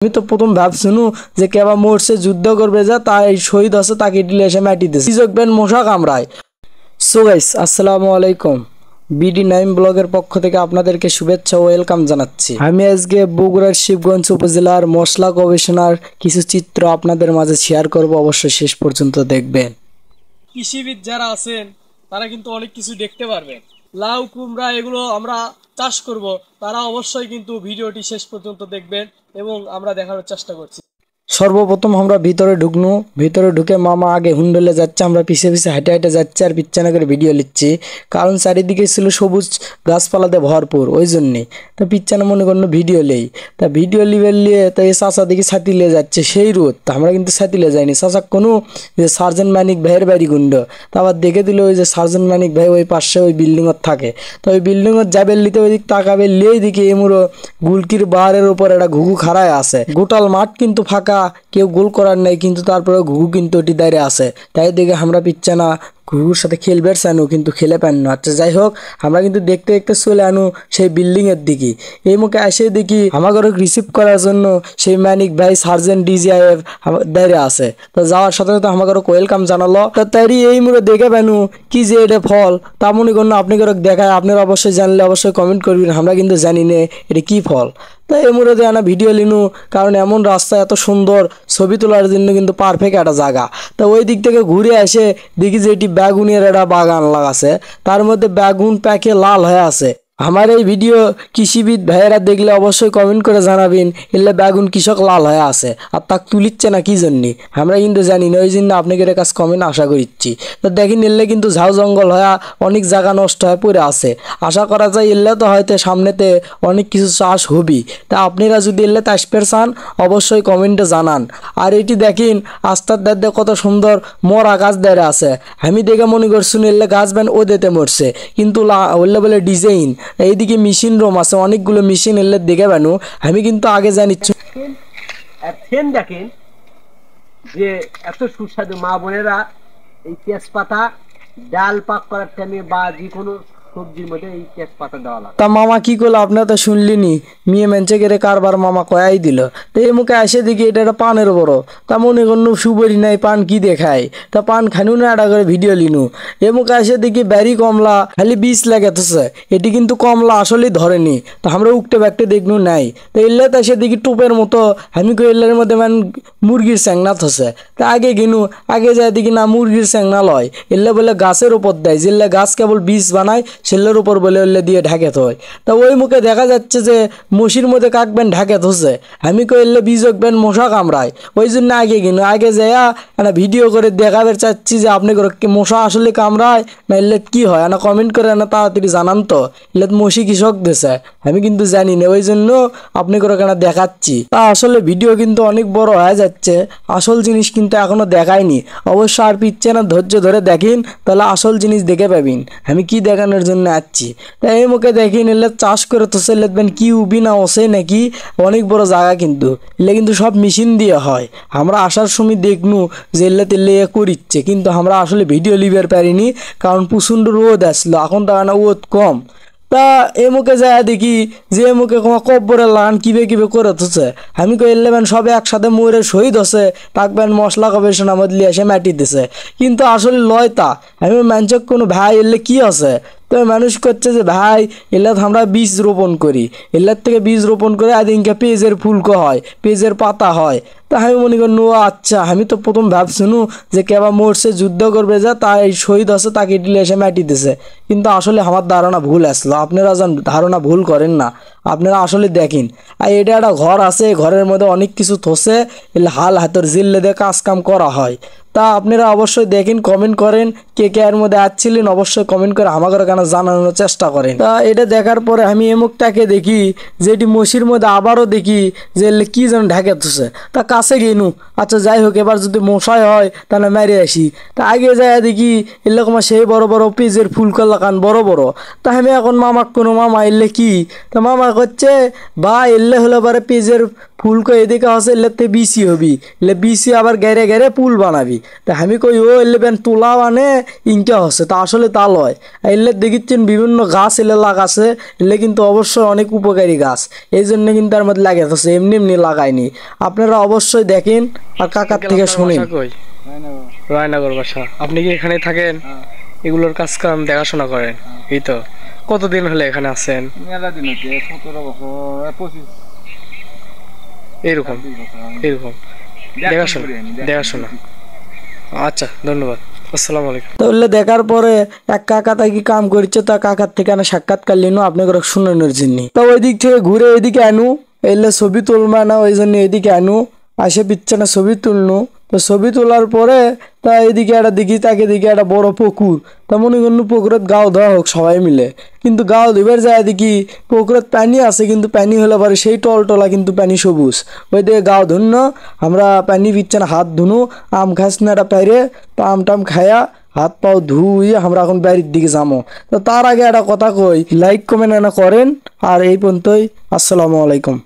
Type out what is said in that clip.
আমি তো প্রথম ভাবছিনু যে কেবা মরছে যুদ্ধ করবে যা তাই শহীদ আছে তাকে টিলে এসে মাটি দিছে যোগবেন মশা কামড়ায়। সো গাইস আসসালামু আলাইকুম, বিডি নাইম ব্লগের পক্ষ থেকে আপনাদেরকে শুভেচ্ছা ও ওয়েলকাম জানাচ্ছি। আমি আজকে বগুড়ার শিবগঞ্জ উপজেলার মশলা গবেষণার কিছু চিত্র আপনাদের মাঝে শেয়ার করব, অবশ্যই শেষ পর্যন্ত দেখবেন। কৃষিবিদ যারা আছেন তারা কিন্তু অনেক কিছু দেখতে পারবেন। লাউ কুমড়া এগুলো আমরা চাষ করব, তারা অবশ্যই কিন্তু ভিডিওটি শেষ পর্যন্ত দেখবেন এবং আমরা দেখানোর চেষ্টা করছি। সর্বপ্রথম আমরা ভিতরে ঢুকনু, ভিতরে ঢুকে মামা আগে হুন্ডলে যাচ্ছে, আমরা পিছে পিছে হাঁটে হাঁটে যাচ্ছি আর পিচ্ছানা করে ভিডিও নিচ্ছি, কারণ চারিদিকে ছিল সবুজ গাছপালাতে ভরপুর, ওই জন্যে তা পিচ্ছানা মনে করুন ভিডিও লেই। তা ভিডিও লিবে নিয়ে তা এই চাচা দিকে ছাতি লিয়ে যাচ্ছে সেই রোদ, তা আমরা কিন্তু ছাতি লিয়ে যাইনি। চাচা কোনো যে সার্জেন্ট মানিক ভাইয়ের বাড়ি গুন্ড, তা আবার দেখে দিল ওই যে সার্জেন্ট মানিক ভাই ওই পাশে ওই বিল্ডিংত থাকে, তো ওই বিল্ডিংত যাবে লিতে ওই দিক তাকাবে লিয়ে দিকে এমুরো গুলকির বাহারের উপর একটা ঘুঘু খাড়ায় আছে। গোটাল মাঠ কিন্তু ফাঁকা, কেউ গোল করার নাই, কিন্তু তারপরে ঘুঘু কিন্তু ওটি দাঁড়িয়ে আছে। তাই দেখে আমরা পিচ্ছানা ঘুঘুর সাথে খেলবে আনু, কিন্তু খেলে পান না। আচ্ছা যাই হোক, আমরা কিন্তু দেখতে দেখতে চলে আনু সেই বিল্ডিং এর দিকে। এই মুখে এসে দেখি আমাকে রিসিভ করার জন্য সেই মানিক ভাই সার্জেন্ট ডিজিআইএফ দাঁড়িয়ে আছে। তো যাওয়ার সাথে সাথে আমাকে ওয়েলকাম জানালো। তো তাই এই মুখে দেখে পানু কি যে এটা ফল, তা মনে করুন আপনি দেখায়, আপনারা অবশ্যই জানলে অবশ্যই কমেন্ট করবেন, আমরা কিন্তু জানি না এটা কি ফল। তাই এই মুহূর্তে আনা ভিডিও লিনু, কারণ এমন রাস্তা এত সুন্দর ছবি তোলার জন্য কিন্তু পারফেক্ট একটা জায়গা। তো ওই দিক থেকে ঘুরে এসে দেখি যে এটি বেগুনের একটা বাগান লাগাছে, তার মধ্যে বেগুন প্যাকে লাল হয়ে আছে। আমার এই ভিডিও কৃষিবিদ ভাইয়েরা দেখলে অবশ্যই কমেন্ট করে জানাবেন এলে বেগুন কৃষক লাল হয়ে আছে আর তা তুলিচ্ছে না কি জন্যে, আমরা কিন্তু জানি না, ওই জন্য আপনাদের কাছে কমেন্ট আশা করছি। তো দেখেন এলে কিন্তু ঝাউ জঙ্গল হয়ে অনেক জায়গা নষ্ট হয়ে পড়ে আছে, আশা করা যায় এলে তো হয়তো সামনেতে অনেক কিছু চাষ হবি। তা আপনারা যদি এলে চাষপের চান অবশ্যই কমেন্টে জানান। আর এটি দেখেন আস্তার দাঁড়ে কত সুন্দর মরা গাছ দাঁড়িয়ে আছে, আমি দেখে মনে করছি এলে গাছ ব্যান ও দিতে মরছে, কিন্তু ওলে বলে ডিজাইন। এইদিকে মেশিন রুম আছে, অনেকগুলো মেশিন এলে দেখে বানু, আমি কিন্তু আগে জানিচ্ছি। দেখেন যে এত সুস্বাদু, মা বোনেরা এই তেজপাতা ডাল পাক করার টাইমে বা যে কোনো সবজির মধ্যে এই তেজপাতা দেওয়া লাগে। তা মামা কি করলো আপনার তো শুনলিনি, মেয়ে মেঞ্চে গেলে কারবার মামা কয়াই দিল। তো এই মুখে এসে দেখি এটা একটা পানের বড়, তা মনে করুন সুবরি নাই পান কি দেখায়, তা পান খানু না একটা করে ভিডিও লিনু। এ মুখে এসে দেখি ব্যারি কমলা খালি বীজ লাগাতেছে, এটি কিন্তু কমলা আসলেই ধরেনি। তো আমরা উঠতে ব্যাগটে দেখনু নাই, তো এলে তো এসে দেখি টুপের মতো, আমি কই এলের মধ্যে মান মুরগির স্যাংনা থসে। তা আগে গিনু, আগে যায় দেখি না মুরগির স্যাংনা লয়, এলে বলে গাছের উপর দেয়, যেলে গাছ কেবল বীজ বানায় সেলের উপর বলে উল্লে দিয়ে ঢাকে থয়। তা ওই মুখে দেখা যাচ্ছে যে মশির মধ্যে কাকবেন ঢাকে ধসে, আমি কইলে বীজ বেন মশা কামড়ায়, ওই জন্য আগে কিনো আগে যাইয়া একটা ভিডিও করে দেখাবে চাচ্ছি যে আপনি মশা আসলে কামড়ায় না এলে কি হয় না, কমেন্ট করে না তাড়াতাড়ি জানান। তো এলে মশি কৃষক দেশে আমি কিন্তু জানি না, ওই জন্য আপনি করে কেন দেখাচ্ছি। তা আসলে ভিডিও কিন্তু অনেক বড় হয়ে যাচ্ছে, আসল জিনিস কিন্তু এখনো দেখায়নি, অবশ্য আর পিচ্ছে না ধৈর্য ধরে দেখেন, তাহলে আসল জিনিস দেখে পাবেন আমি কি দেখানোর জন্য আসছি। তাই এই মুখে দেখি নিলে চাষ করে তো সেলেবেন কি উবি না ওসে নাকি অনেক বড় জায়গা, কিন্তু এলে কিন্তু সব মেশিন দিয়ে হয়। আমরা আসার সময় দেখনু যে এলে তেলে করিচ্ছে, কিন্তু আমরা আসলে ভিডিও লিবার পারিনি, কারণ প্রচণ্ড রোদ আসলো, এখন তো না রোদ কম। তা এ মুখে যায় দেখি যে মুখে কব্বরের লাগান কিবে কিবে করে থছে, আমি কই এলেবেন সবে একসাথে মরে শহীদ হচ্ছে তাকবেন মশলা গবেষণা মধ্যে এসে মাটি দিছে, কিন্তু আসলে লয় তা আমি মানচক কোনো ভাই এলে কি আছে। তো মানুষ করছে যে ভাই এলাত আমরা বীজ রোপণ করি, এলার থেকে বীজ রোপণ করে আদিনকে পেঁয়াজের ফুলকো হয়, পেঁয়াজের পাতা হয়। তা আমি মনে করি নো আচ্ছা, আমি তো প্রথম ভাবছিনু যে কেবা মরছে যুদ্ধ করবে যা তাই শহীদ আছে তাকে টিলে এসে মাটি দিছে, কিন্তু আসলে আমার ধারণা ভুল আসলো। আপনারা যেন ধারণা ভুল করেন না, আপনারা আসলে দেখেন আর এটা একটা ঘর আছে, ঘরের মধ্যে অনেক কিছু থসে, এলে হাল হাতের জিল্লে দিয়ে কাজ কাম করা হয়। তা আপনারা অবশ্যই দেখেন, কমেন্ট করেন কে কে এর মধ্যে আসছিলেন, অবশ্যই কমেন্ট করে আমাকে কেন জানানোর চেষ্টা করেন। তা এটা দেখার পরে আমি এমুকটাকে দেখি যে এটি মসির মধ্যে আবারও দেখি যে কি যেন ঢাকে থসে, তা কাছে গেনু। আচ্ছা যাই হোক, এবার যদি মশাই হয় তাহলে মেরে আসি। তা আগে যায় দেখি এরকম সেই বড় বড় পেঁয়াজের ফুল কলা কান বড় বড়। তা আমি এখন মামাক কোনো মামা এলে কি, তা মামা করছে বা এলে হলো পরে পেঁয়াজের ফুল কই এদিকে হচ্ছে এলেতে বিসি হবি, এলে বিসি আবার গেরে গেরে পুল বানাবি। তা আমি কই ও এলে বেন তোলা মানে ইনকা হচ্ছে, তা আসলে তা লয়। এলে দেখিচ্ছেন বিভিন্ন গাছ এলে লাগাছে, এলে কিন্তু অবশ্যই অনেক উপকারী গাছ, এই জন্য কিন্তু তার মধ্যে লাগে থাকছে, এমনি এমনি লাগায়নি। আপনারা অবশ্যই দেখেন আর কাকার থেকে শুনেন। রায়নগর বাসা, আপনি কি এখানে থাকেন? এগুলোর কাজ কাম দেখাশোনা করেন? এই তো কতদিন হলে এখানে আছেন? মেলা দিন হচ্ছে 17 বছর 25 এরকম এরকম দেখাশোনা দেখাশোনা। আচ্ছা, ধন্যবাদ, আসসালামু আলাইকুম। তাহলে দেখার পরে এক কাকা তাকে কাম করছে, তা কাকার থেকে আনা সাক্ষাৎকার লিনো আপনাকে শুনানোর জন্য। তা ওই দিক থেকে ঘুরে এদিকে আনু, এলে ছবি তুলবা না, ওই জন্য এদিকে আনু আসে পিছনে ছবি তুলনু। তো ছবি তোলার পরে তা এদিকে একটা দেখি, তাকে দেখি একটা বড় পুকুর। তা মনে করুন পুকুরত গাও দেওয়া হোক সবাই মিলে, কিন্তু গাও দিবার যায় দেখি পুকুরত পানি আছে, কিন্তু পানি হলে পরে সেই টলটলা, কিন্তু পানি সবুজ। ওই দিকে গাও ধুন, আমরা পানি পিছনে হাত ধুনু, আম খাস না একটা পাইরে, তো আম টাম খায়া হাত পাও ধুয়ে আমরা এখন বাড়ির দিকে যাবো। তো তার আগে একটা কথা কই, লাইক কমেন্ট করেন। আর এই পর্যন্তই, আসসালামু আলাইকুম।